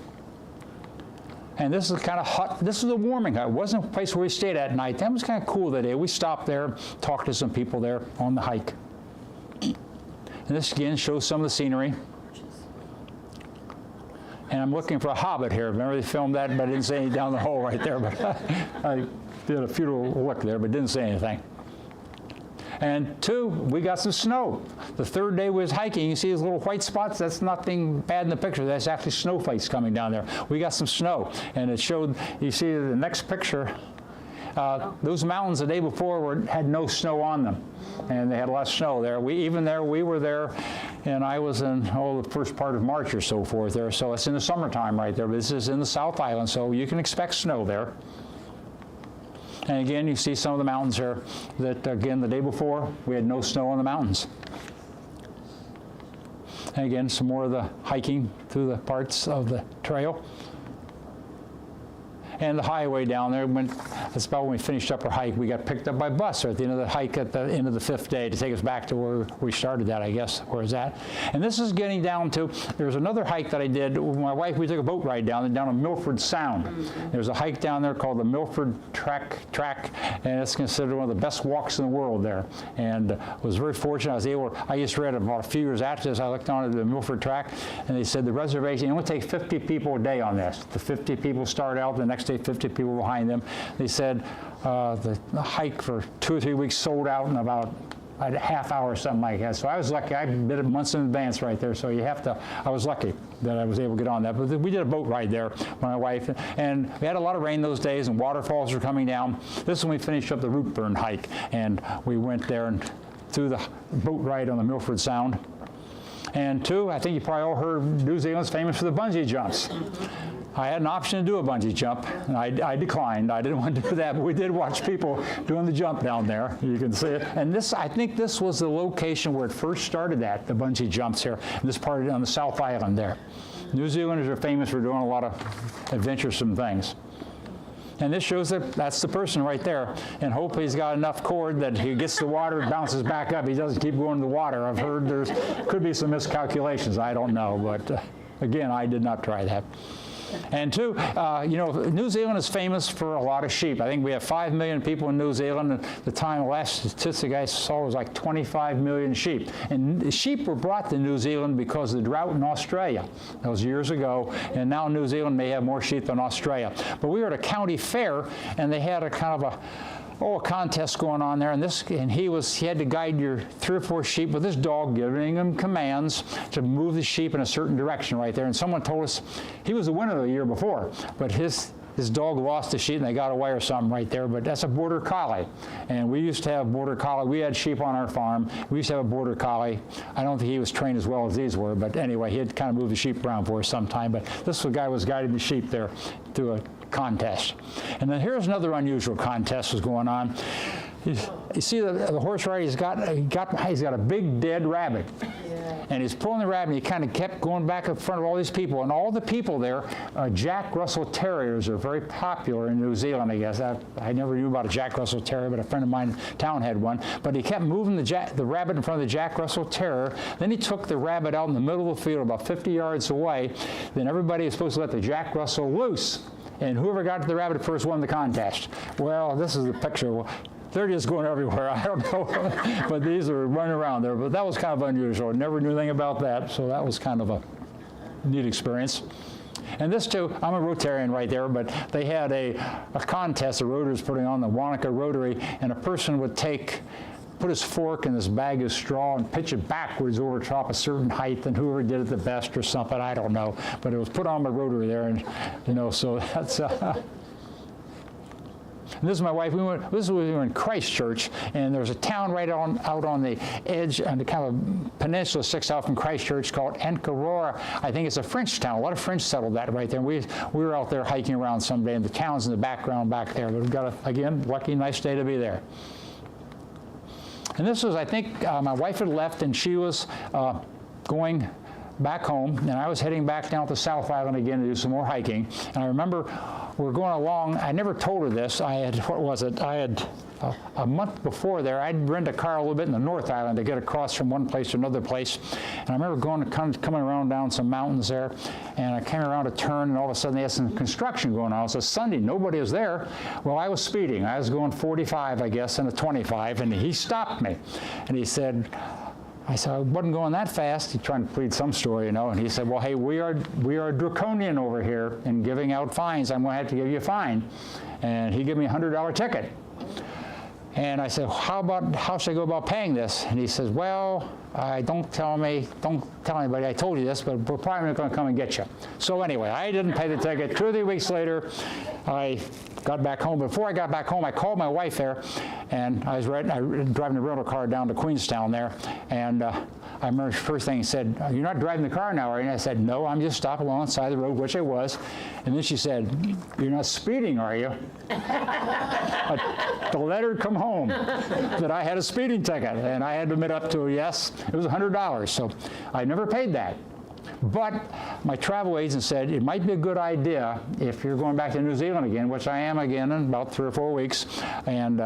And this is kind of hot. This is a warming hut. It wasn't a place where we stayed at night. That was kind of cool that day. We stopped there, talked to some people there on the hike. And this again shows some of the scenery. And I'm looking for a hobbit here. Remember they filmed that, but I didn't say anything down the hole right there. But I did a futile look there, but didn't say anything. And 2, we got some snow. The 3rd day we was hiking. You see these little white spots? That's nothing bad in the picture. That's actually snowflakes coming down there. We got some snow. And it showed, you see the next picture, those mountains the day before had no snow on them. And they had a lot of snow there. We were there, and I was in the first part of March or so forth there. So it's in the summertime right there. But this is in the South Island, so you can expect snow there. And again, you see some of the mountains here that, again, the day before, we had no snow on the mountains. And again, some more of the hiking through the parts of the trail. And the highway down there, that's about when we finished up our hike. We got picked up by bus at the end of the hike at the end of the 5th day to take us back to where we started that, I guess, where it's at. And this is getting down to, there's another hike that I did with my wife. We took a boat ride down to Milford Sound. There's a hike down there called the Milford Track, and it's considered one of the best walks in the world there. And was very fortunate. I just read about a few years after this, I looked on at the Milford Track, and they said the reservation, it only takes 50 people a day on this. The 50 people start out, the next day 50 people behind them. They said the hike for 2 or 3 weeks sold out in about a half hour or something like that. So I was lucky. I did it months in advance right there. So you have to, I was lucky that I was able to get on that. But we did a boat ride there with my wife. And we had a lot of rain those days and waterfalls were coming down. This is when we finished up the Root Burn hike. And we went there and through the boat ride on the Milford Sound. And 2, I think you probably all heard New Zealand's famous for the bungee jumps. I had an option to do a bungee jump, and I declined. I didn't want to do that, but we did watch people doing the jump down there. You can see it. And this, I think this was the location where it first started at, the bungee jumps here, this part on the South Island there. New Zealanders are famous for doing a lot of adventuresome things. And this shows that that's the person right there. And hopefully he's got enough cord that he gets the water and bounces back up. He doesn't keep going to the water. I've heard there could be some miscalculations. I don't know. But again, I did not try that. And 2, you know, New Zealand is famous for a lot of sheep. I think we have 5 million people in New Zealand. At the time, the last statistic I saw was like 25 million sheep. And sheep were brought to New Zealand because of the drought in Australia. That was years ago. And now New Zealand may have more sheep than Australia. But we were at a county fair, and they had a kind of a contest going on there, and he had to guide your 3 or 4 sheep with his dog, giving him commands to move the sheep in a certain direction right there. And someone told us he was the winner the year before, but his dog lost the sheep and they got away or something right there. But that's a border collie, and we used to have border collie. We had sheep on our farm. We used to have a border collie. I don't think he was trained as well as these were, but anyway, he had kind of moved the sheep around for us sometime. But this guy was guiding the sheep there through a contest. And then here's another unusual contest was going on. You see the horse rider, he's got a big dead rabbit. Yeah. And he's pulling the rabbit, and he kind of kept going back in front of all these people. And all the people there, Jack Russell Terriers are very popular in New Zealand, I guess. I never knew about a Jack Russell Terrier, but a friend of mine in town had one. But he kept moving the rabbit in front of the Jack Russell Terrier. Then he took the rabbit out in the middle of the field, about 50 yards away. Then everybody was supposed to let the Jack Russell loose. And whoever got to the rabbit first won the contest. Well, this is the picture. They're just going everywhere. I don't know. But these are running around there. But that was kind of unusual. I never knew anything about that. So that was kind of a neat experience. And this too, I'm a Rotarian right there, but they had a contest the Rotary's putting on, the Wanaka Rotary, and a person would put his fork in this bag of straw and pitch it backwards over top a certain height, and whoever did it the best or something, I don't know. But it was put on by Rotary there, and you know, so that's. And this is my wife. We were in Christchurch, and there's a town right out on the edge, on the kind of peninsula sticks out from Christchurch called Ankarora. I think it's a French town. A lot of French settled that right there. We were out there hiking around someday, and the town's in the background back there. But we've got again, lucky, nice day to be there. And this was, I think, my wife had left, and she was going back home, and I was heading back down to South Island again to do some more hiking. And I remember we're going along. I never told her this. I had a month before there, I'd rented a car a little bit in the North Island to get across from one place to another place. And I remember coming around down some mountains there, and I came around a turn, and all of a sudden they had some construction going on. It was a Sunday. Nobody was there. Well, I was speeding. I was going 45, I guess, and a 25, and he stopped me. And he said, I said, I wasn't going that fast. He's trying to plead some story, you know. And he said, well, hey, we are draconian over here in giving out fines. I'm going to have to give you a fine. And he gave me a $100 ticket. And I said, how should I go about paying this? And he says, well, don't tell anybody I told you this, but we're probably not going to come and get you. So anyway, I didn't pay the ticket. 2 or 3 weeks later, I got back home. Before I got back home, I called my wife there, and I was driving the rental car down to Queenstown there, and I remember the first thing he said, "You're not driving the car now, are you?" And I said, "No, I'm just stopping alongside the road," which I was. And then she said, "You're not speeding, are you?" The letter had come home that I had a speeding ticket, and I had to admit up to yes, it was $100. So I never paid that. But my travel agent said it might be a good idea if you're going back to New Zealand again, which I am again in about 3 or 4 weeks, and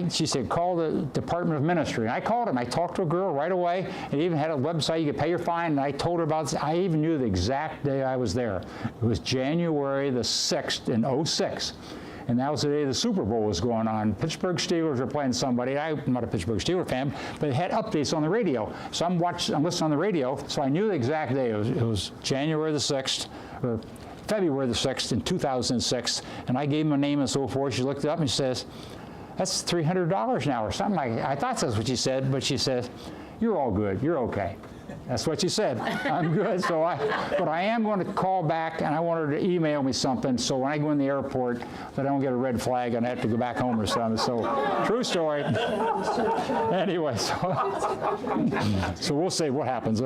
she said, call the Department of Ministry. And I called them. I talked to a girl right away. It even had a website you could pay your fine. And I told her about this. I even knew the exact day I was there. It was January the 6th in '06. And that was the day the Super Bowl was going on. Pittsburgh Steelers were playing somebody. I'm not a Pittsburgh Steelers fan, but it had updates on the radio. So I'm listening on the radio, so I knew the exact day. It was January the 6th, or February the 6th in 2006. And I gave him a name and so forth. She looked it up and she says, "That's $300 now," or something like that. I thought that's what she said, but she says, "You're all good. You're okay." That's what she said. I'm good. But I am going to call back, and I want her to email me something, so when I go in the airport, that I don't get a red flag and I have to go back home or something. So, true story. Anyway, so we'll see what happens.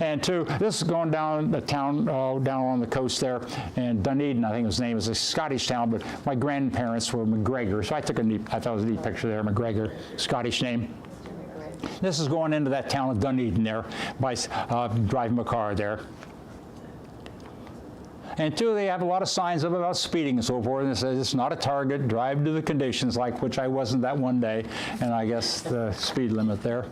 And this is going down the town, down on the coast there, and Dunedin, I think his name is a Scottish town, but my grandparents were McGregor, so I thought it was a neat picture there, McGregor, Scottish name. This is going into that town of Dunedin there by driving my car there. And two, they have a lot of signs up about speeding and so forth, and it says it's not a target, drive to the conditions, like which I wasn't that one day, and I guess the speed limit there.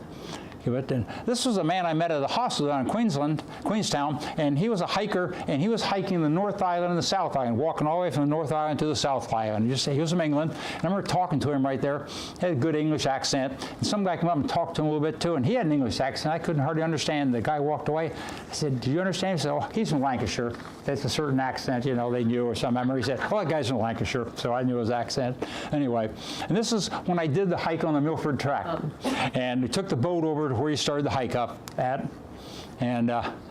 And this was a man I met at the hospital down in Queenstown, and he was a hiker, and he was hiking the North Island and the South Island, walking all the way from the North Island to the South Island. He was from England, and I remember talking to him right there. He had a good English accent, and some guy came up and talked to him a little bit too, and he had an English accent. I couldn't hardly understand. The guy walked away. I said, "Do you understand?" He said, "Oh, he's from Lancashire. That's a certain accent, you know, they knew or something." I remember he said, "Oh, that guy's from Lancashire," so I knew his accent. Anyway, and this is when I did the hike on the Milford Track, and we took the boat over to where you started the hike up at, and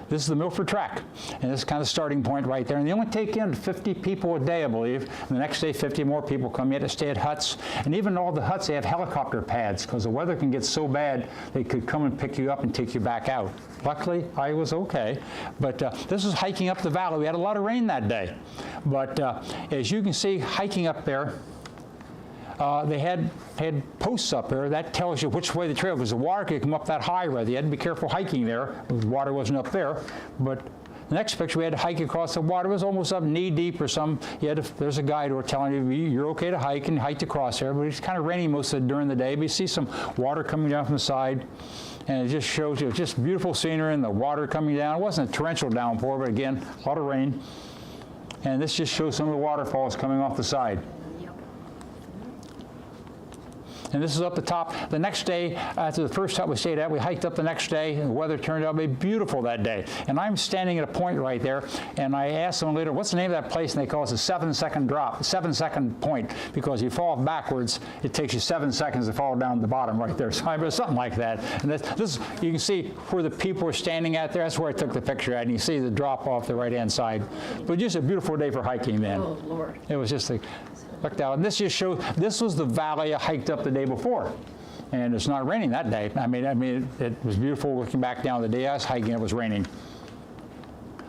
this is the Milford Track, and this is kind of the starting point right there. And they only take in 50 people a day, I believe. And the next day, 50 more people come in to stay at huts, and even all the huts, they have helicopter pads because the weather can get so bad they could come and pick you up and take you back out. Luckily, I was okay, but this is hiking up the valley. We had a lot of rain that day, but as you can see, hiking up there, they had posts up there that tells you which way the trail, because the water could come up that high right. You had to be careful hiking there. The water wasn't up there, but the next picture we had to hike across the water. It was almost up knee deep or something. There's a guide or telling you you're okay to hike and hike across there, but it's kind of raining most of it during the day. But you see some water coming down from the side, and it just shows you just beautiful scenery and the water coming down. It wasn't a torrential downpour, but again, a lot of rain. And this just shows some of the waterfalls coming off the side. And this is up the top. The next day, after the first hut we stayed at, we hiked up the next day, and the weather turned out to be beautiful that day. And I'm standing at a point right there, and I asked them later, "What's the name of that place?" And they call it a 7-second drop, 7-second point, because you fall backwards, it takes you 7 seconds to fall down to the bottom right there. So something like that. And this you can see where the people were standing at there. That's where I took the picture at, and you see the drop off the right-hand side. But just a beautiful day for hiking then. Oh, Lord. It was just looked out, and this just shows, this was the valley I hiked up the day before, and it's not raining that day. I mean, it was beautiful looking back down. The day I was hiking, it was raining.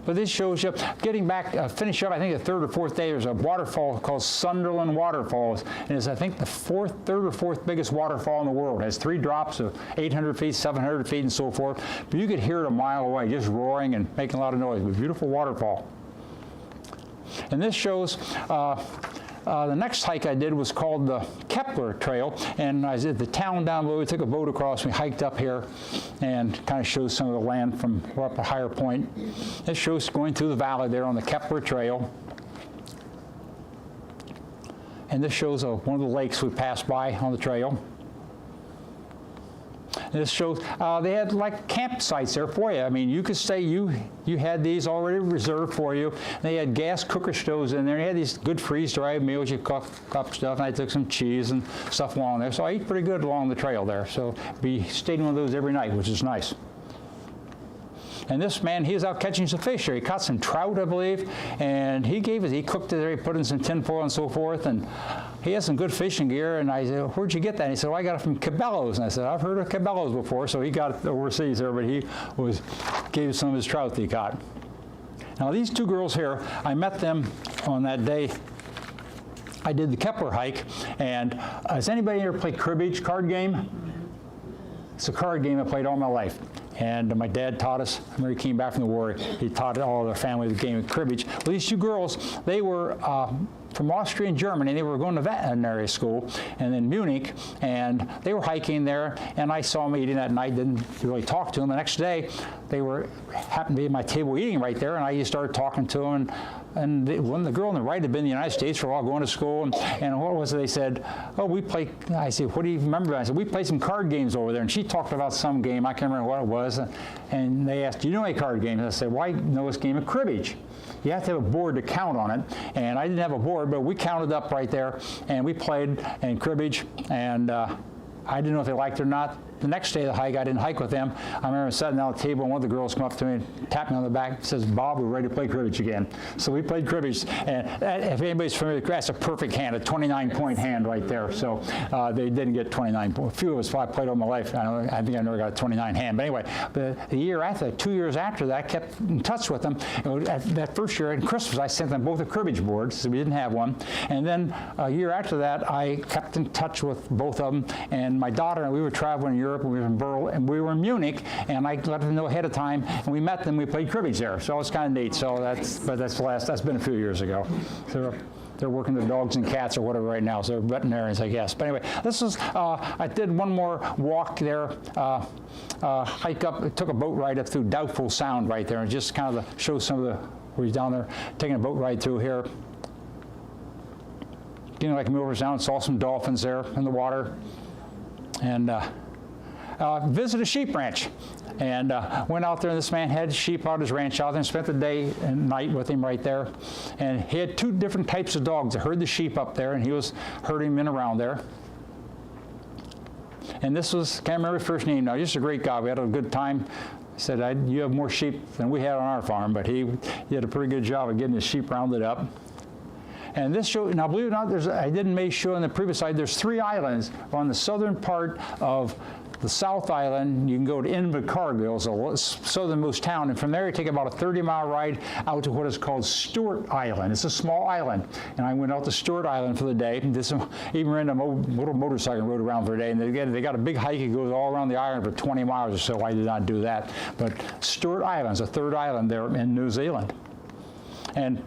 But this shows you, getting back, finish up, I think the third or fourth day, there's a waterfall called Sunderland Waterfalls, and it's, I think, the third or fourth biggest waterfall in the world. It has 3 drops of 800 feet, 700 feet, and so forth. But you could hear it a mile away, just roaring and making a lot of noise. It was a beautiful waterfall. And this shows, the next hike I did was called the Kepler Trail, and I was at the town down below. We took a boat across, we hiked up here, and kind of shows some of the land from up a higher point. This shows going through the valley there on the Kepler Trail. And this shows one of the lakes we passed by on the trail. This shows they had like campsites there for you. I mean, you could stay. You had these already reserved for you. They had gas cooker stoves in there. They had these good freeze-dried meals. You cook up stuff. And I took some cheese and stuff along there. So I ate pretty good along the trail there. So we stayed in one of those every night, which is nice. And this man, he was out catching some fish here. He caught some trout, I believe, and he cooked it there, he put it in some tin foil and so forth, and he had some good fishing gear, and I said, where'd you get that? And he said, well, I got it from Cabela's. And I said, I've heard of Cabela's before, so he got it overseas there, but he gave some of his trout that he caught. Now, these two girls here, I met them on that day I did the Kepler hike, and has anybody here played cribbage, card game? It's a card game I played all my life. And my dad taught us, when he came back from the war, he taught all of their family the game of cribbage. Well, these two girls, they were from Austria and Germany. They were going to veterinary school and in Munich, and they were hiking there, and I saw them eating that night, didn't really talk to them. The next day, they happened to be at my table eating right there, and I just started talking to them, and the girl on the right had been in the United States for a while, going to school, and what was it? They said, oh, we play, I said, what do you remember? I said, we played some card games over there, and she talked about some game, I can't remember what it was, and they asked, do you know any card games? I said, well, I know this game of cribbage. You have to have a board to count on it, and I didn't have a board, but we counted up right there, and we played in cribbage, and I didn't know if they liked it or not. The next day of the hike, I didn't hike with them. I remember sitting down at the table, and one of the girls come up to me and tapped me on the back and says, Bob, we're ready to play cribbage again. So we played cribbage, and if anybody's familiar, that's a perfect hand, a 29-point hand right there. So they didn't get 29 points. A few of us played all my life. I think I never got a 29 hand. But anyway, the year after, 2 years after that, I kept in touch with them. That first year at Christmas, I sent them both a cribbage board, so we didn't have one. And then a year after that, I kept in touch with both of them. And my daughter and we were traveling in Europe, and we were in Berlin, and we were in Munich, and I let them know ahead of time, and we met them, we played cribbage there. So it was kind of neat. So that's been a few years ago. So they're working the dogs and cats or whatever right now, so they're veterinarians, I guess. But anyway, this is, I did one more walk there, hike up, took a boat ride up through Milford Sound right there, and just kind of show some of where he's down there, taking a boat ride through here. Getting like Milford Sound, saw some dolphins there in the water, and visited a sheep ranch. And went out there, and this man had sheep out his ranch out there, and spent the day and night with him right there. And he had two different types of dogs that herd the sheep up there, and he was herding them in around there. And this was, can't remember his first name now, just a great guy. We had a good time. He said, you have more sheep than we had on our farm, but he did a pretty good job of getting his sheep rounded up. And this show, now believe it or not, I didn't make sure on the previous slide, there's 3 islands on the southern part of the South Island. You can go to Invercargill, the southernmost town, and from there you take about a 30-mile ride out to what is called Stewart Island. It's a small island, and I went out to Stewart Island for the day. Even ran a little motorcycle and rode around for the day, and they got a big hike that goes all around the island for 20 miles or so. I did not do that, but Stewart Island is a 3rd island there in New Zealand. And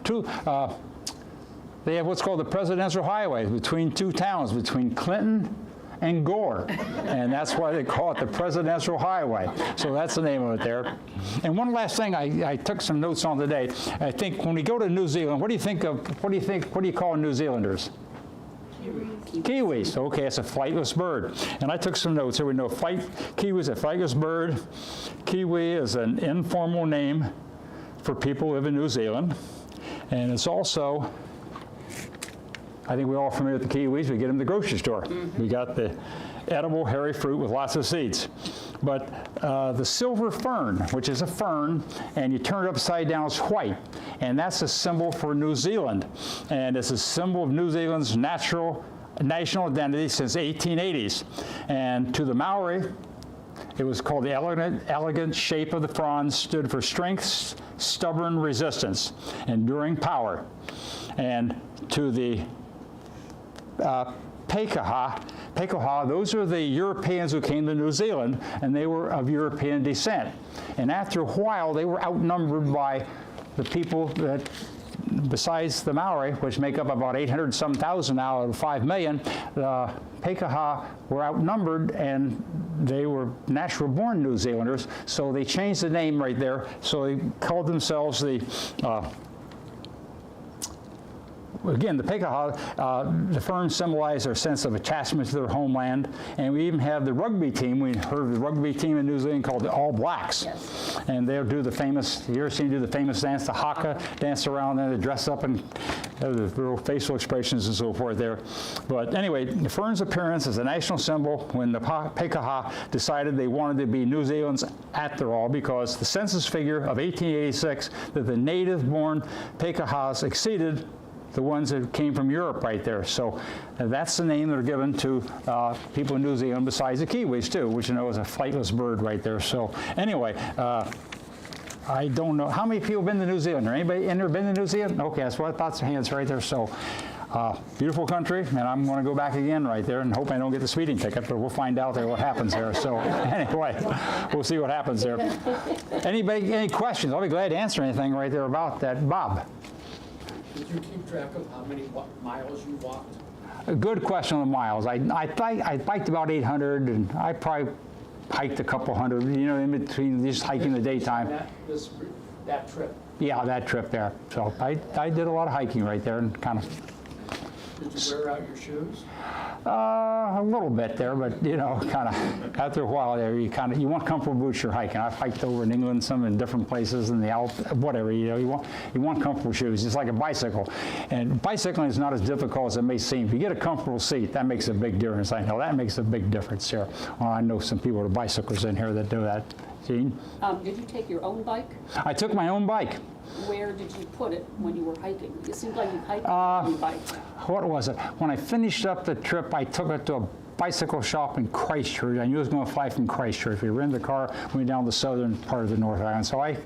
they have what's called the Presidential Highway between 2 towns, between Clinton and Gore, and that's why they call it the Presidential Highway. So that's the name of it there. And one last thing I took some notes on today. I think when we go to New Zealand, what do you call New Zealanders? Kiwis. Kiwis. Okay, it's a flightless bird. And I took some notes here. We know Kiwi is a flightless bird. Kiwi is an informal name for people who live in New Zealand. And it's also, I think we're all familiar with the kiwis. We get them in the grocery store. Mm-hmm. We got the edible hairy fruit with lots of seeds. But the silver fern, which is a fern, and you turn it upside down, it's white. And that's a symbol for New Zealand. And it's a symbol of New Zealand's national identity since the 1880s. And to the Maori, it was called the elegant shape of the frond, stood for strength, stubborn resistance, enduring power. And to the Pekaha, those are the Europeans who came to New Zealand, and they were of European descent. And after a while, they were outnumbered by the people that, besides the Maori, which make up about 800-some-thousand now out of 5 million, the Pekaha were outnumbered, and they were natural-born New Zealanders, so they changed the name right there. So they called themselves the again, the Pekaha, the ferns symbolize their sense of attachment to their homeland. And we even have the rugby team. We heard of the rugby team in New Zealand called the All Blacks. Yes. And they'll do the famous, you ever seen do the famous dance, the haka, dance around there, they dress up and have the real facial expressions and so forth there. But anyway, the fern's appearance is a national symbol when the Pekaha decided they wanted to be New Zealand's Atherall, because the census figure of 1886 that the native-born Pekahas exceeded the ones that came from Europe right there. So that's the name they're given to people in New Zealand, besides the Kiwis too, which you know is a flightless bird right there. So anyway, I don't know. How many people have been to New Zealand? Or anybody ever been to New Zealand? Okay, that's what I thought. Hands right there. So beautiful country, and I'm going to go back again right there and hope I don't get the speeding ticket, but we'll find out there what happens there. So anyway, we'll see what happens there. Anybody, any questions? I'll be glad to answer anything right there about that. Bob? Did you keep track of how many miles you walked? A good question on the miles. I biked about 800, and I probably hiked a couple hundred, you know, in between just hiking the daytime. That trip? Yeah, that trip there. So I did a lot of hiking right there and kind of. Did you wear out your shoes? A little bit there, but you know, kind of after a while there, you want comfortable boots you're hiking. I've hiked over in England, some in different places in the Alps, whatever. You know, you want comfortable shoes, just like a bicycle. And bicycling is not as difficult as it may seem. If you get a comfortable seat, that makes a big difference. I know that makes a big difference here. Well, I know some people with bicycles in here that do that. Gene? Did you take your own bike? I took my own bike. Where did you put it when you were hiking? It seemed like you hiked your own bike. What was it? When I finished up the trip, I took it to a bicycle shop in Christchurch. I knew I was going to fly from Christchurch. We rented the car, went down the southern part of the North Island. So I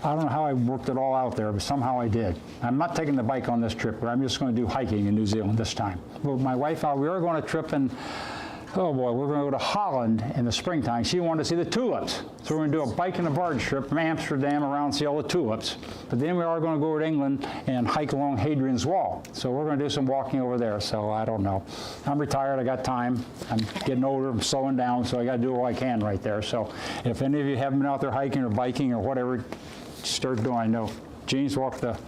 don't know how I worked it all out there, but somehow I did. I'm not taking the bike on this trip, but I'm just going to do hiking in New Zealand this time. Well, my wife, we were going on a trip in, oh boy, we're going to go to Holland in the springtime. She wanted to see the tulips. So we're going to do a bike and a barge trip from Amsterdam around and see all the tulips. But then we are going to go to England and hike along Hadrian's Wall. So we're going to do some walking over there. So I don't know. I'm retired. I got time. I'm getting older. I'm slowing down. So I got to do all I can right there. So if any of you haven't been out there hiking or biking or whatever, start doing. I know James walked the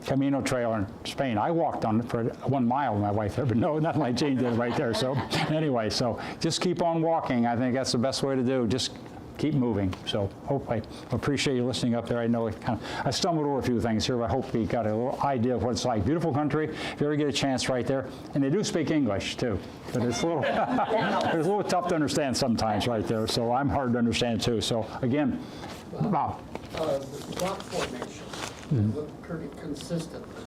Camino Trail in Spain. I walked on it for 1 mile, my wife there, but no, nothing like Jane did right there. So anyway, so just keep on walking. I think that's the best way to do. Just keep moving. So hope I appreciate you listening up there. I know I stumbled over a few things here, but I hope you got a little idea of what it's like. Beautiful country, if you ever get a chance right there. And they do speak English too, but it's a little, it's a little tough to understand sometimes right there. So I'm hard to understand too. So again, Bob. The rock formation looked pretty consistent